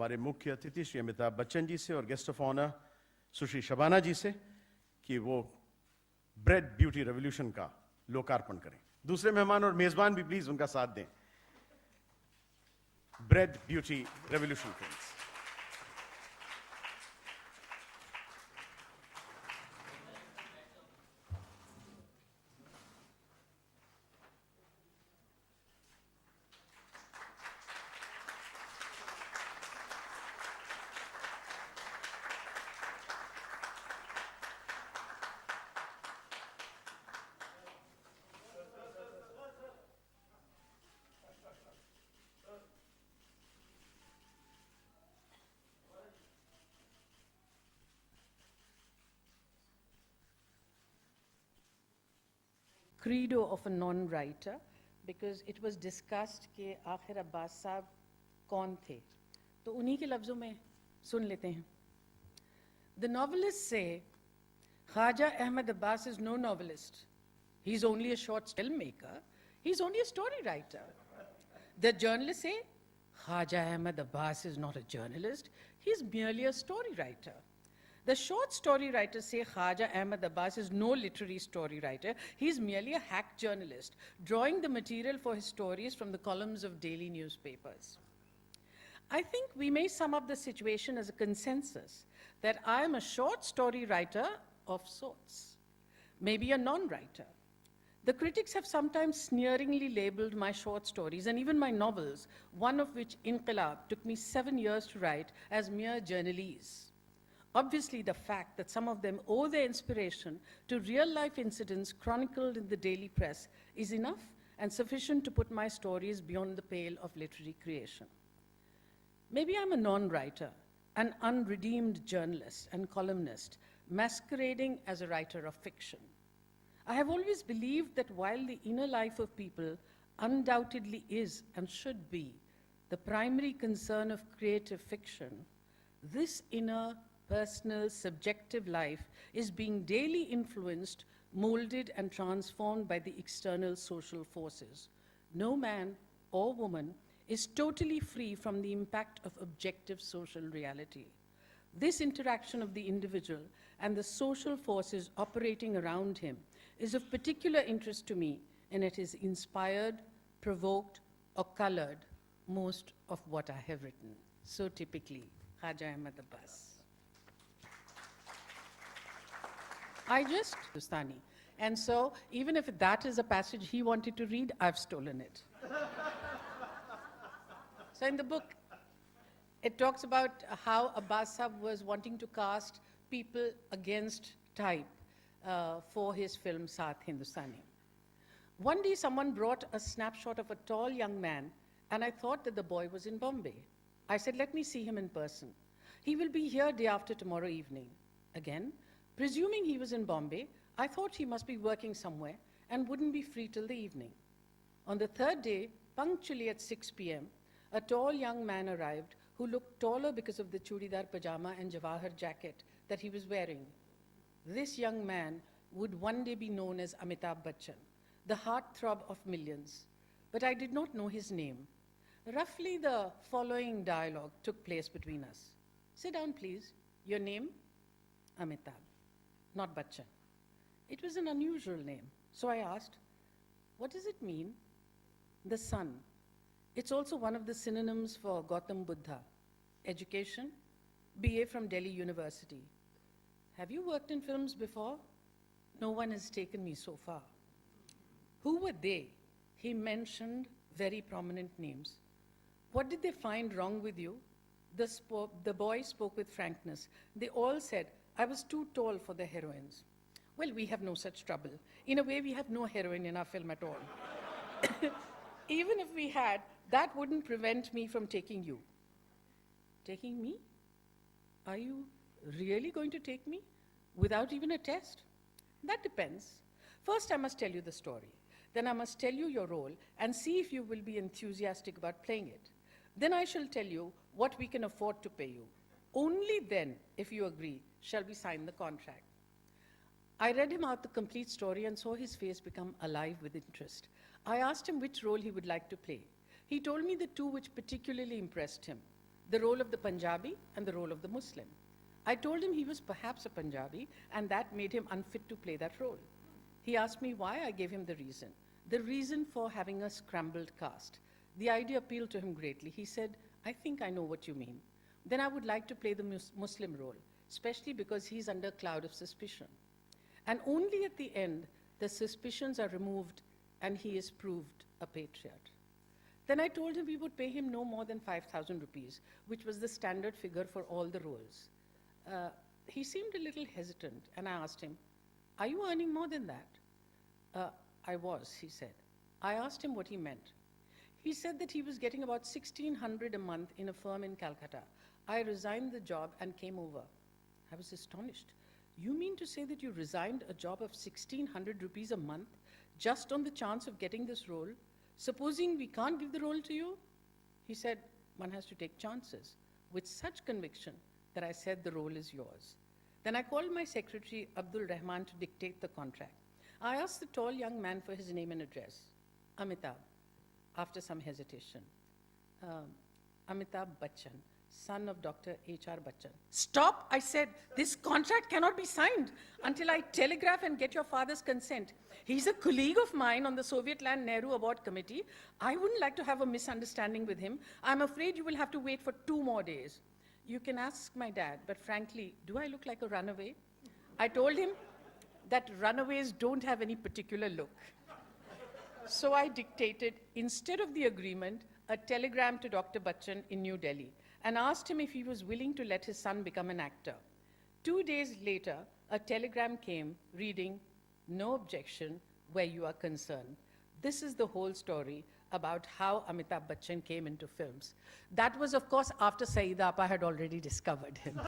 हमारे मुख्य अतिथि श्री अमिताभ बच्चन जी से और गेस्ट ऑफ ऑनर सुश्री शबाना जी से कि वो ब्रेड ब्यूटी रेवोल्यूशन का लोकार्पण करें। दूसरे मेहमान और मेजबान भी प्लीज उनका साथ दें। Bread beauty revolution friends. Credo of a non-writer, because it was discussed कि आखिर अब्बास साहब कौन थे, तो उन्हीं के लफ्ज़ों में सुन लेते हैं। The novelists say Khaja Ahmed Abbas is no novelist. He's only a short filmmaker. He's only a story writer. The journalists say Khaja Ahmed Abbas is not a journalist. He's merely a story writer. The short story writers say Khaja Ahmed Abbas is no literary story writer. He's merely a hack journalist, drawing the material for his stories from the columns of daily newspapers. I think we may sum up the situation as a consensus that I am a short story writer of sorts, maybe a non-writer. The critics have sometimes sneeringly labeled my short stories and even my novels, one of which, Inqilab, took me 7 years to write, as mere journalese. Obviously, the fact that some of them owe their inspiration to real-life incidents chronicled in the daily press is enough and sufficient to put my stories beyond the pale of literary creation. Maybe I'm a non-writer, an unredeemed journalist and columnist, masquerading as a writer of fiction. I have always believed that while the inner life of people undoubtedly is and should be the primary concern of creative fiction, this inner, personal, subjective life is being daily influenced, molded, and transformed by the external social forces. No man or woman is totally free from the impact of objective social reality. This interaction of the individual and the social forces operating around him is of particular interest to me, and it has inspired, provoked, or colored most of what I have written. So typically, Khaja Ahmed Abbas. I just Hindustani. And so, even if that is a passage he wanted to read, I've stolen it. So in the book, it talks about how Abbas Sahab was wanting to cast people against type for his film Saath Hindustani. One day someone brought a snapshot of a tall young man, and I thought that the boy was in Bombay. I said, let me see him in person. He will be here day after tomorrow evening. Again, presuming he was in Bombay, I thought he must be working somewhere and wouldn't be free till the evening. On the third day, punctually at 6 p.m., a tall young man arrived who looked taller because of the chudidar pajama and jawahar jacket that he was wearing. This young man would one day be known as Amitabh Bachchan, the heartthrob of millions. But I did not know his name. Roughly the following dialogue took place between us. Sit down, please. Your name? Amitabh, not Bachchan. It was an unusual name. So I asked, what does it mean? The sun. It's also one of the synonyms for Gautam Buddha. Education, BA from Delhi University. Have you worked in films before? No one has taken me so far. Who were they? He mentioned very prominent names. What did they find wrong with you? The boy spoke with frankness. They all said, I was too tall for the heroines. Well, we have no such trouble. In a way, we have no heroine in our film at all. Even if we had, that wouldn't prevent me from taking you. Taking me? Are you really going to take me? Without even a test? That depends. First, I must tell you the story. Then I must tell you your role and see if you will be enthusiastic about playing it. Then I shall tell you what we can afford to pay you. Only then, if you agree, shall we sign the contract. I read him out the complete story and saw his face become alive with interest. I asked him which role he would like to play. He told me the two which particularly impressed him. the role of the Punjabi and the role of the Muslim. I told him he was perhaps a Punjabi, and that made him unfit to play that role. He asked me why. I gave him the reason. The reason for having a scrambled cast. The idea appealed to him greatly. He said, I think I know what you mean. Then I would like to play the Muslim role, especially because he's under a cloud of suspicion. And only at the end, the suspicions are removed and he is proved a patriot. Then I told him we would pay him no more than 5,000 rupees, which was the standard figure for all the roles. He seemed a little hesitant, and I asked him, are you earning more than that? I was, he said. I asked him what he meant. He said that he was getting about 1,600 a month in a firm in Calcutta. I resigned the job and came over. I was astonished. You mean to say that you resigned a job of 1,600 rupees a month just on the chance of getting this role? Supposing we can't give the role to you? He said, one has to take chances, with such conviction that I said the role is yours. Then I called my secretary, Abdul Rahman, to dictate the contract. I asked the tall young man for his name and address. Amitabh, after some hesitation. Amitabh Bachchan, son of Dr. H.R. Bachchan. Stop, I said. This contract cannot be signed until I telegraph and get your father's consent. He's a colleague of mine on the Soviet Land Nehru Award Committee. I wouldn't like to have a misunderstanding with him. I'm afraid you will have to wait for 2 more days. You can ask my dad, but frankly, do I look like a runaway? I told him that runaways don't have any particular look. So I dictated, instead of the agreement, a telegram to Dr. Bachchan in New Delhi and asked him if he was willing to let his son become an actor. 2 days later, a telegram came reading, no objection where you are concerned. This is the whole story about how Amitabh Bachchan came into films. That was, of course, after Saeeda Appa had already discovered him.